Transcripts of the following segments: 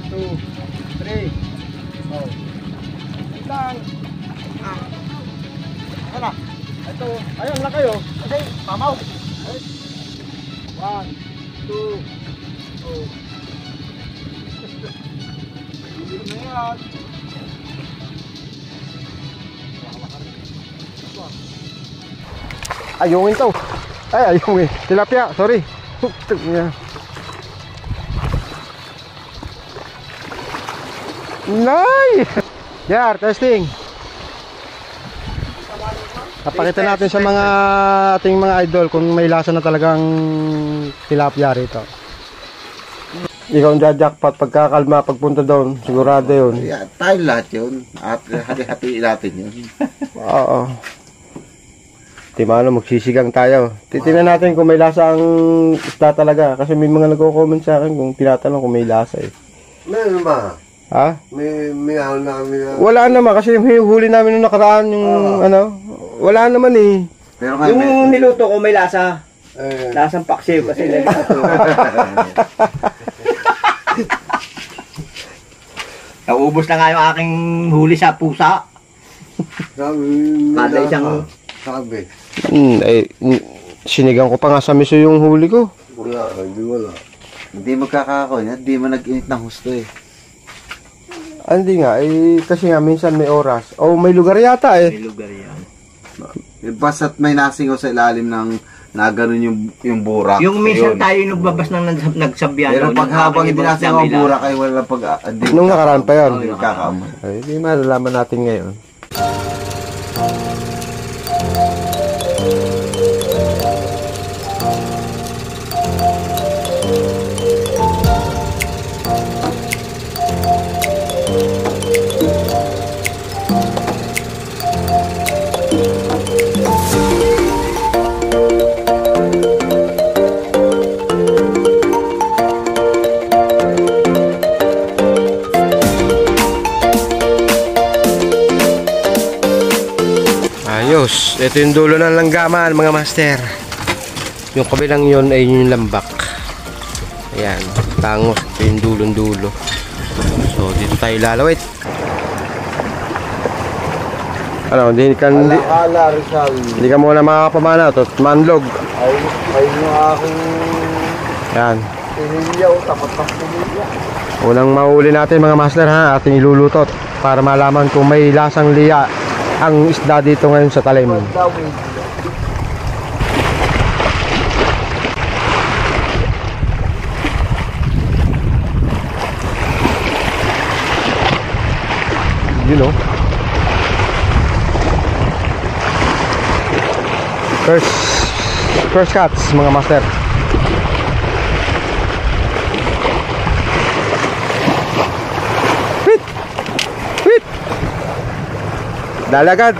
2, 3. Oh. Wait lang. Ano? Ito. Ayun lang kayo. Okay, pamaw. 1, 2. Oh. Hindi na yan. Ayungin to. Ay, ayungin. Tilapia, sorry. Nice! Yar, testing. Napakita natin sa mga ating mga idol kung may lasa na talagang tilapia rito. Ikaw ang jackpot pagkakalma, pagpunta doon, sigurado yun. Yeah, tayo lahat yun. At hati-hatiin natin yun. Oo. Di maano, magsisigang tayo. Titingnan natin kung may lasa ang isda talaga. Kasi may mga nagko-comment sa akin kung tinatanong kung may lasa eh. Meron ba? Ha? May ano na kami na... Wala naman kasi yung huli namin nung nakaraan yung ano. Wala naman eh. Pero nga, yung niluto ko may lasa. Lasang paksiw kasi nilito. Naubos na nga yung aking huli sa pusa. Kada isang... Sabi. Sinigang ko pa nga sa miso yung huli ko. Wala. Hindi magkakako yan. Hindi mo nag-init ng husto eh. Hindi nga, kasi nga minsan may oras. O may lugar yata eh. May lugar yan. Basta't may nasingaw sa ilalim ng na ganun yung burak. Yung minsan tayo nagbabas ng nagsabyan. Pero pag habang hindi nasingaw ang burak ay wala pag... Nung nakaraan pa yun. Hindi kakaamoy. Ay, hindi malalaman natin ngayon. Ayos, ito yung dulo ng langgaman mga master. Yung kabilang yun ay yung lambak. Ayan, tangos, ito yung dulong dulo. So dito tayo lalawit. Ano, hindi ka muna makakapamana to, manlog. Ay yung aking... Ayan. Pinilyaw, tapat ng pinilyaw. Unang mahuli natin mga master ha, ating ilulutot para malaman kung may lasang liya ang isda dito ngayon sa talim. You know. First cuts mga master. Dalagan.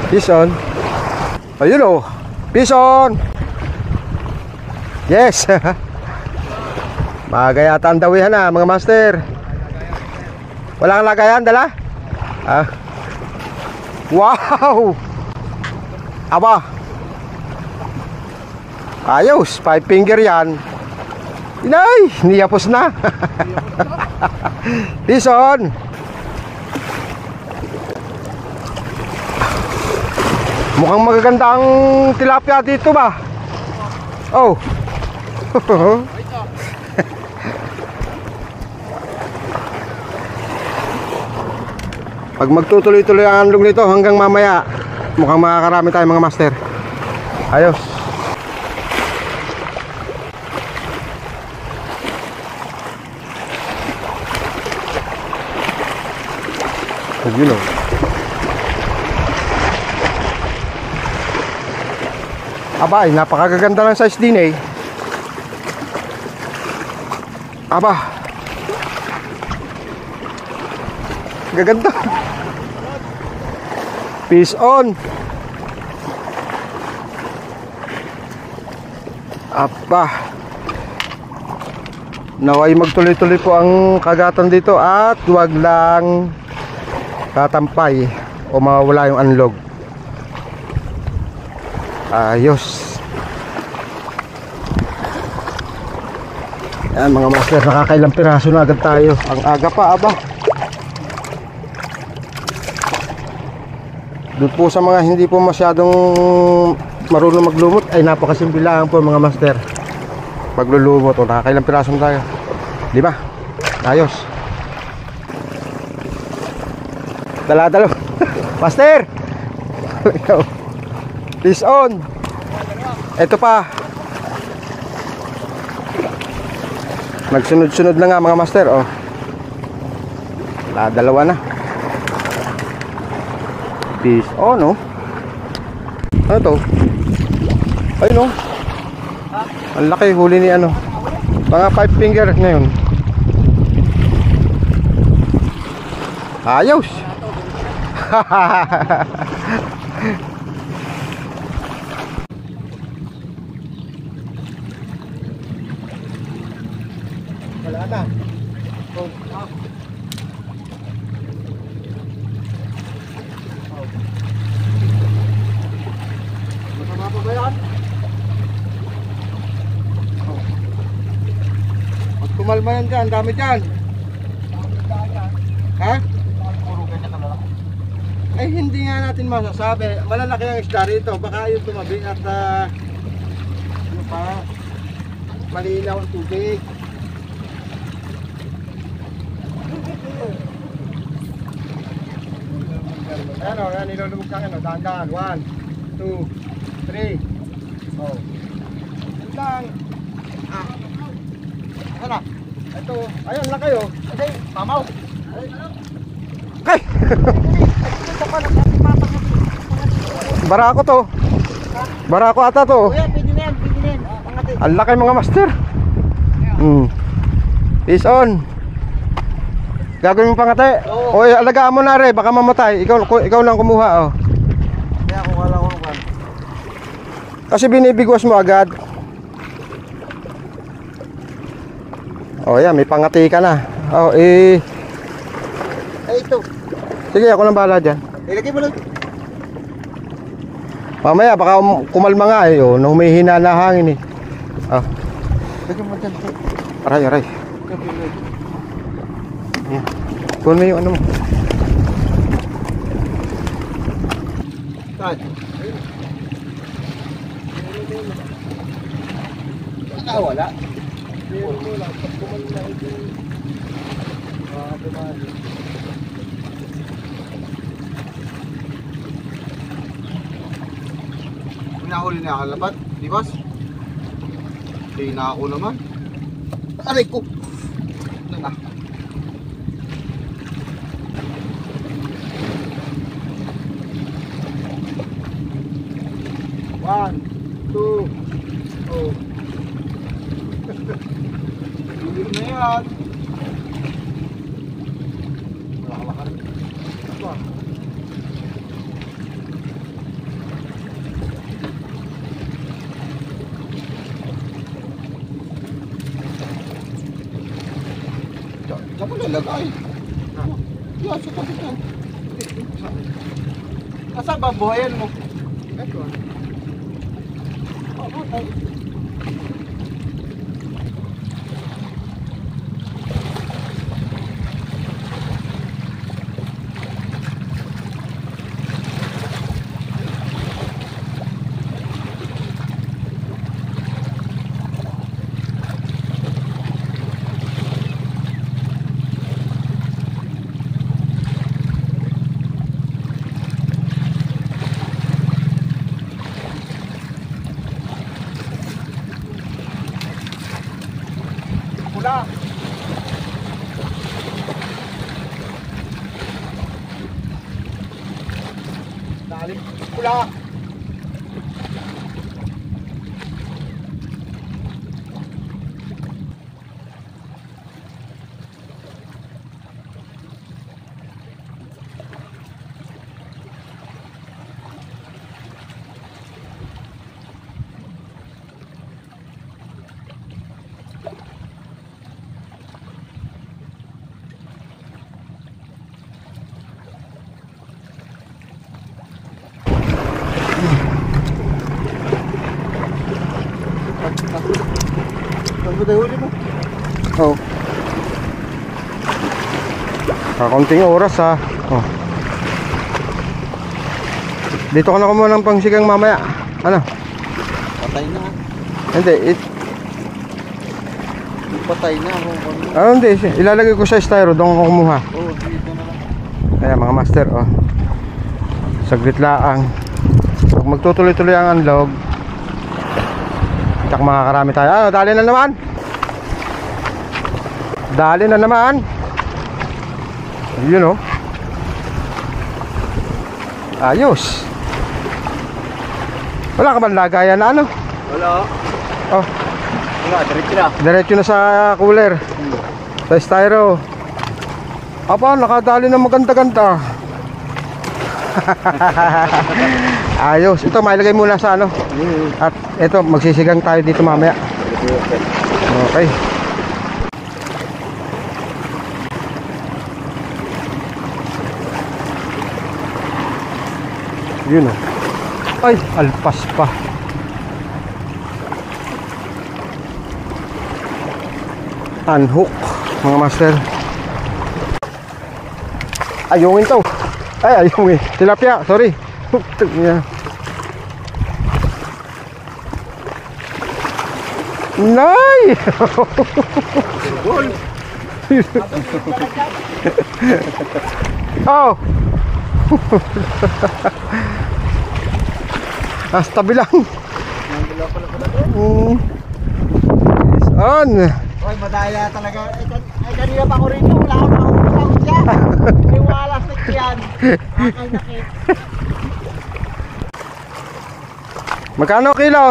Fish on. Ayun o. Fish on. Yes. Magayata ang dawihan na mga master. Walang lagayan dala? Ah. Wow. Aba. Ayos. 5 finger yan. Inay. Niyapos na. Fish on. Mukhang magaganda ang tilapia dito ba? Oh. Pag magtutuloy-tuloy ang anlog nito hanggang mamaya, mukhang makakarami tayo mga master. Ayos. You know. Aba, ay napakaganda ng size din eh. Aba. Gaganda. Fish on. Aba. Naway magtuloy-tuloy po ang kagatan dito at huwag lang tatampay o mawala yung unlog. Ayos. Ayan mga master, nakakailang piraso na agad tayo. Ang aga pa, aba. Doon po sa mga hindi po masyadong marunong maglumot, ay napakasimple lang po mga master. Paglulumot, o nakakailang piraso na tayo. 5. Ayos. Dala-dalo. Master! Fish on. Ito pa. Nagsunod-sunod na nga mga master, oh. Dalawa na. Fish on, oh. Ano to? Ay no. Ang laki huli ni ano. Mga 5 finger ngayon. Ayos. Wala na. Masama pa ba yan? Pag kumalma yan dyan, dami dyan. Ha? Ay hindi nga natin masasabi. Malalaki ang isda rito. Baka yung tumabi at ano pa, malinaw ang tubig. Ano, nilulubog ka ano, dahan-dahan. 1, 2, 3. Oh. Yan lang. Ano? Ito, ayun lang kayo. Kasi, tamaw. Kay! Barako to. Barako ata to. Kuya, pwede na yan, pwede na yan. Ang laki mga master. Is on. Gagawin mo pangate. O alagaan mo na re, baka mamatay. Ikaw lang kumuha, oh. Kaya ako kala ko kan. Kasi binibigwas mo agad. Oh, yan, may pangati ka na. Oh, Ay, ito. sige, ako lang bahala dyan. Ilagay mo lang. Mamaya, baka kumalma nga eh. Oh, nung humihina na hangin eh. Oh, Ilagay mo dyan. aray, aray. Yan. Kunin mo yung ano mo. Wala. Pinahuli na kalapat, di ba? Hindi na ako naman. Aray ko. Na. One, two, oh. Hindi na yan. Wala ka rin. Ito. Diyan mo lalagay. Yan, sa kapit yan. Asa ba buhayan mo? Ito. Pula. Dalim. Pula. Oh. Kakunting oras ha. Oh. Dito ka na kumuha ng pangsigang mamaya. Ano? Patay na. Hindi. Patay na ako. Hindi. Ilalagay ko sa styro. Doon ako kumuha. Oo, dito na lang. Ayan mga master. Oh. Saglit laang. Pag magtutuloy-tuloy ang unlog, tsak makakarami tayo. Ah, dali na naman. Dali na naman. Yun oh. Ayos. Wala ka ba lagayan na ano? Wala. Oh, Wala, diretso na. diretso na sa cooler. Sa styro. Apa, nakadali na maganda-ganda. Ayos. Ito, mailagay muna sa ano. At ito, magsisigang tayo dito mamaya. Okay. Yun o. Ay, alpas pa. Unhook, mga master. Ayungin to. Ay, ayungin. Tilapia, sorry. Yeah. Nay! Oh! Tabi lang. On. Ay, madaya talaga. Ay, kanina pa ko rin yung wala akong nakakutang siya. May walas na yan. Akay nakit. Magkano kilo?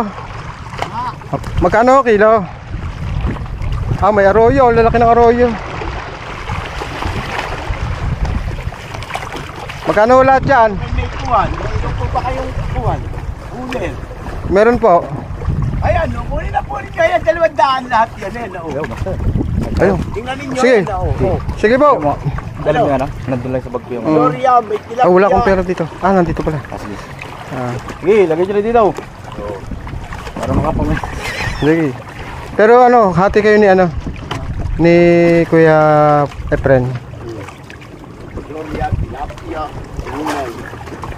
Magkano kilo? Ah, may arroyo. Lalaki ng arroyo. Magkano lahat yan? May kuwan. May po pa kayong kuwan. Ulen. Meron po. Ayan, kunin na po rin kayo. 200 lahat yan. Ayun. Tingnan ninyo. Sige. Sige po. Dalam nga na, nandun lang sa bag ko yung Sorry, may tilapia. Ah, wala akong pera dito. Ah, nandito pala. Ah, Sige, lagay nyo na dito. Para makapamay. sige. Pero ano, hati kayo ni ano? Ni Kuya Efren. Gloria, tilapia. Unay.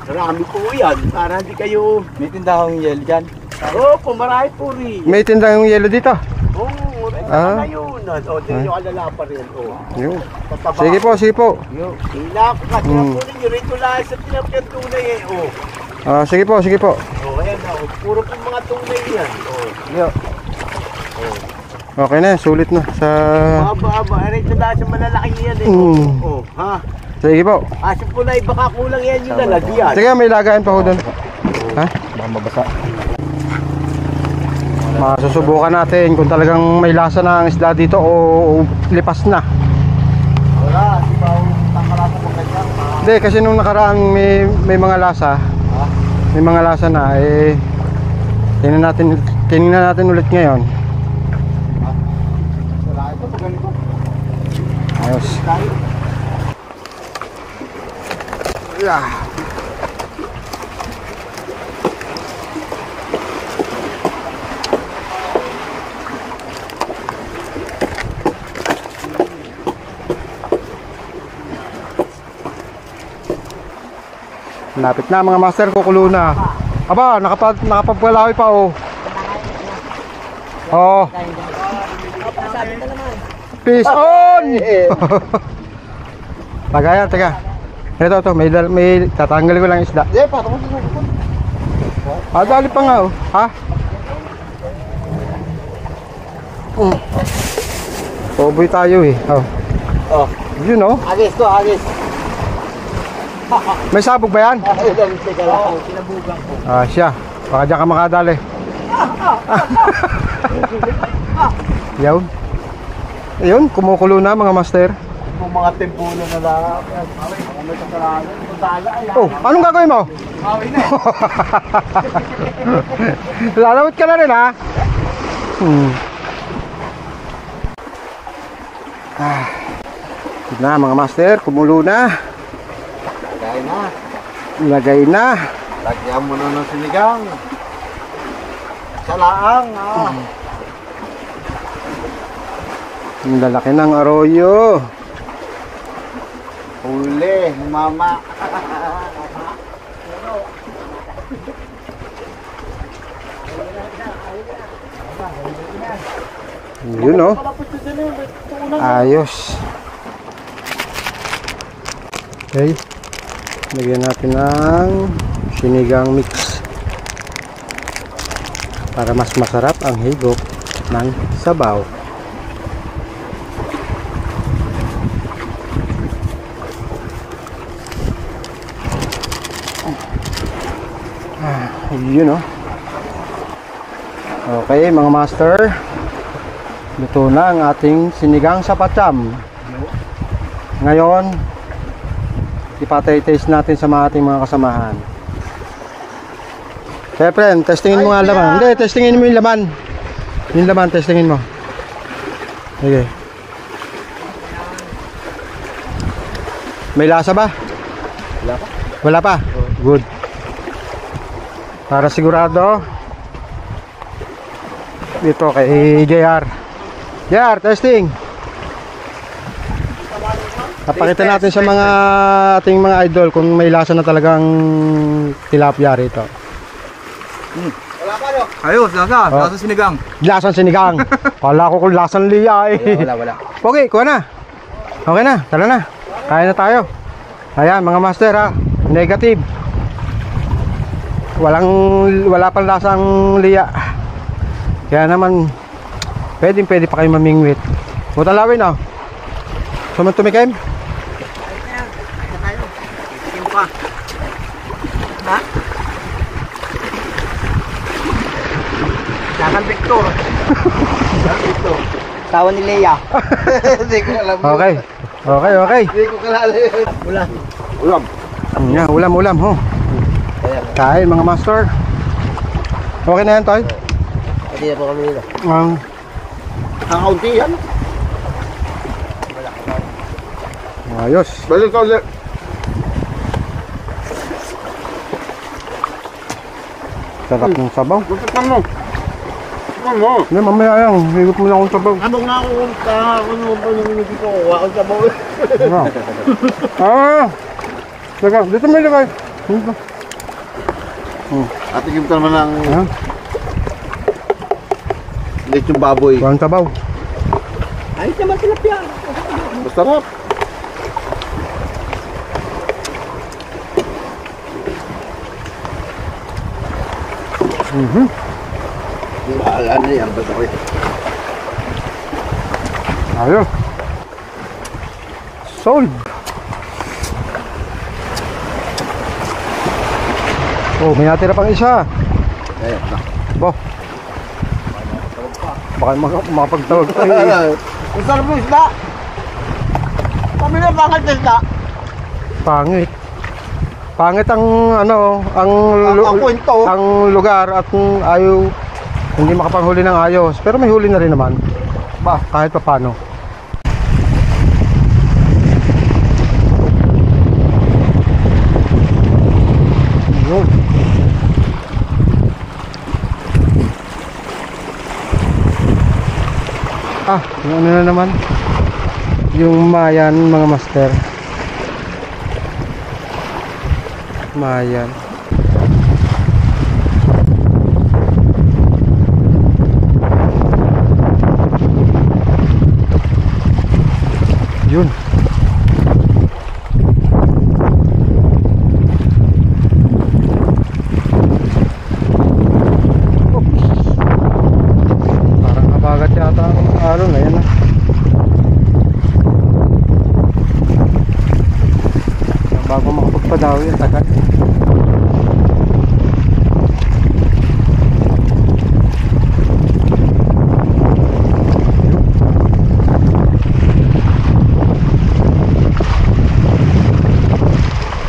Marami po yan. Para hindi kayo... May tindahang yel dyan. Oo, marami po rin. May tindang yelo dito. Oo, Ah. na yun. O, din yung alala pa rin. O, Yun. pataba. Sige po, sige po. Hila ko kasi po ninyo. Rito lang sa tilapia tunay eh. O, Ah, sige po, sige po. ayan na. O, puro po mga tunay yan. O, Okay na, sulit na sa... aba. Rito lang sa malalaki yan eh. O, ha? Sige po. Asin po na baka kulang yan yung lalagyan. Sige, may lagayan pa ho doon. Ha? Baka mabasa. Masusubukan natin kung talagang may lasa na ang isda dito o lipas na. Wala, di ba tangkalasa mo ganyan? Hindi, kasi nung nakaraan may mga lasa. May mga lasa na eh. Tingnan natin ulit ngayon. Wala ito, pag ganito. Ayos. Tayo. Yeah. Lapit na mga master, kukulo na. Aba, nakapagpalawi pa oh. Oh. Peace on! Tagayan, taga. Ito, may tatanggal ko lang isda. Patong mo sa Dali pa nga oh. Ha? Poboy tayo eh. Oh. Oh, Yun oh. agis to, agis. May sabog ba yan? Teka lang, sinabugan ko. Ah, siya. Baka dyan ka makadali. Yun. Ayun, kumukulo na mga master. Yung mga tempulo na lang. Ano sa kalalan? Tala, ayan. Oh, anong gagawin mo? Awi na. Lalawit ka na rin ha. Na mga master, kumulo na. Kaya na. Lagay na. Lagyan mo na ng sinigang. Sa laang, Ang lalaki ng arroyo. Huli, mama. Yun oh. Ayos. Okay. Lagyan natin ng sinigang mix para mas masarap ang higop ng sabaw. Yun oh. Okay mga master, luto na ang ating sinigang sa pacham. Ngayon ipatay-taste natin sa mga ating mga kasamahan. Kaya friend, testingin mo nga laman. Hindi, testingin mo yung laman. Yung laman, testingin mo. Okay. May lasa ba? Wala pa. Wala pa? Good. Para sigurado, dito kay JR. JR, testing. Papakita natin sa mga ating mga idol kung may lasa na talagang tilapia rito. Wala pa, no? Ayos, lasa. Oh. Lasa sinigang. Lasang sinigang. Kala ko kung lasang liya eh. Wala. Okay, kuha na. Okay na, tara na. Kaya na tayo. Ayan mga master ha. Negative. Wala pang lasang liya. Kaya naman pwede pa kayo mamingwit. Mutalawin oh. Tumikim. Pa. Ha? Dakan Victor. Victor. Tawa ni Leia. Hindi ko alam. Okay. Hindi ko kalala yun. Ulam. Ulam ho. Kain mga master. Okay na yan toy? Hindi na po kami nila. Ang kaunti yan. Ayos. Balik ka ulit. Sarap ng sabaw. Gusto mo. Ano? Hindi, mamaya yan. Higop mo na akong sabaw. Habang nga ako nung hindi ko kuha ako sa bawa. Teka, dito may lagay. Dito. At tigim ka naman ng Ayan, lechong baboy. walang sabaw. Ayos naman tilapia. Masarap. Bahala na yan. Basta ko. Ayos. Sold. Oh, may natira pang isa. Ayan na. Bo. Baka makapagtawag tayo. Ang sarap ng isda. Kami na bakit ng isda. Pangit. Pangit ang ano, ang kwento. ang lugar at ayaw hindi makapanghuli ng ayos. Pero may huli na rin naman. Ba, kahit papaano. Yun. Yung ano na naman. Yung Mayan mga master. Mayan. Yun. Parang kabagat yata ang alon na yan ah. Bago makapagpadaw yan, tagal.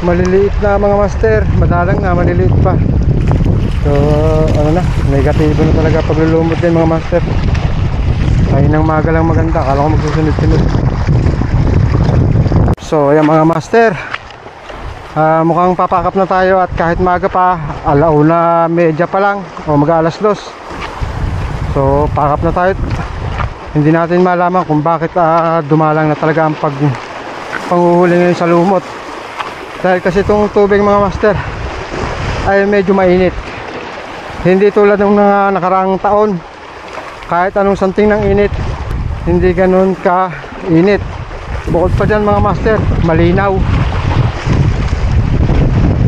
Maliliit na mga master, madalang na, maliliit pa. So, ano na, negatibo na talaga paglulumot din mga master. Ay nang maga lang maganda, kala ko magsusunod-sunod. So, ayan mga master. Mukhang papakap na tayo at kahit maga pa, 1:30 pa lang o mag-alas 2. So, pakap na tayo. Hindi natin malaman kung bakit dumalang na talaga ang panghuhuli ngayon sa lumot. Dahil kasi itong tubig mga master ay medyo mainit. Hindi tulad ng mga nakaraang taon, kahit anong santing ng init, hindi ganun ka init. Bukod pa dyan mga master, malinaw.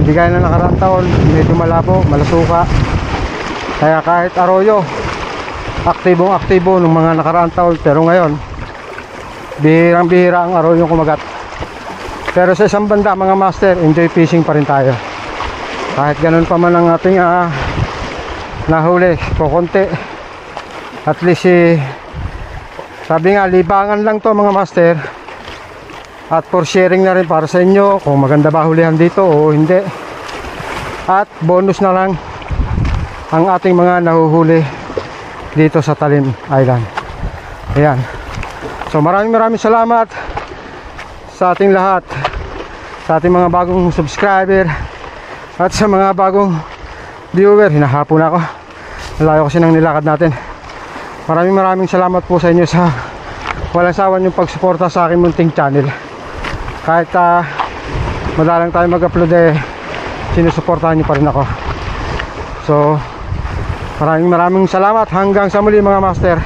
Hindi gaya na nakaraang taon, medyo malabo, malasuka. Kaya kahit arroyo, aktibong aktibo ng mga nakaraang taon. Pero ngayon, bihirang bihira ang arroyo kumagat. Pero sa isang banda mga master, enjoy fishing pa rin tayo. Kahit ganun pa man ang ating nahuli po konti. At least sabi nga, libangan lang to mga master. At for sharing na rin para sa inyo kung maganda ba hulihan dito o hindi. At bonus na lang ang ating mga nahuhuli dito sa Talim Island. Ayan. So maraming salamat sa ating lahat, sa ating mga bagong subscriber at sa mga bagong viewer. Hinahapon ako, malayo kasi ng nilakad natin. Maraming salamat po sa inyo sa walang sawa niyong pagsuporta sa aking munting channel. Kahit madalang tayo mag-upload, sinusuportahan niyo pa rin ako. So maraming salamat. Hanggang sa muli mga master.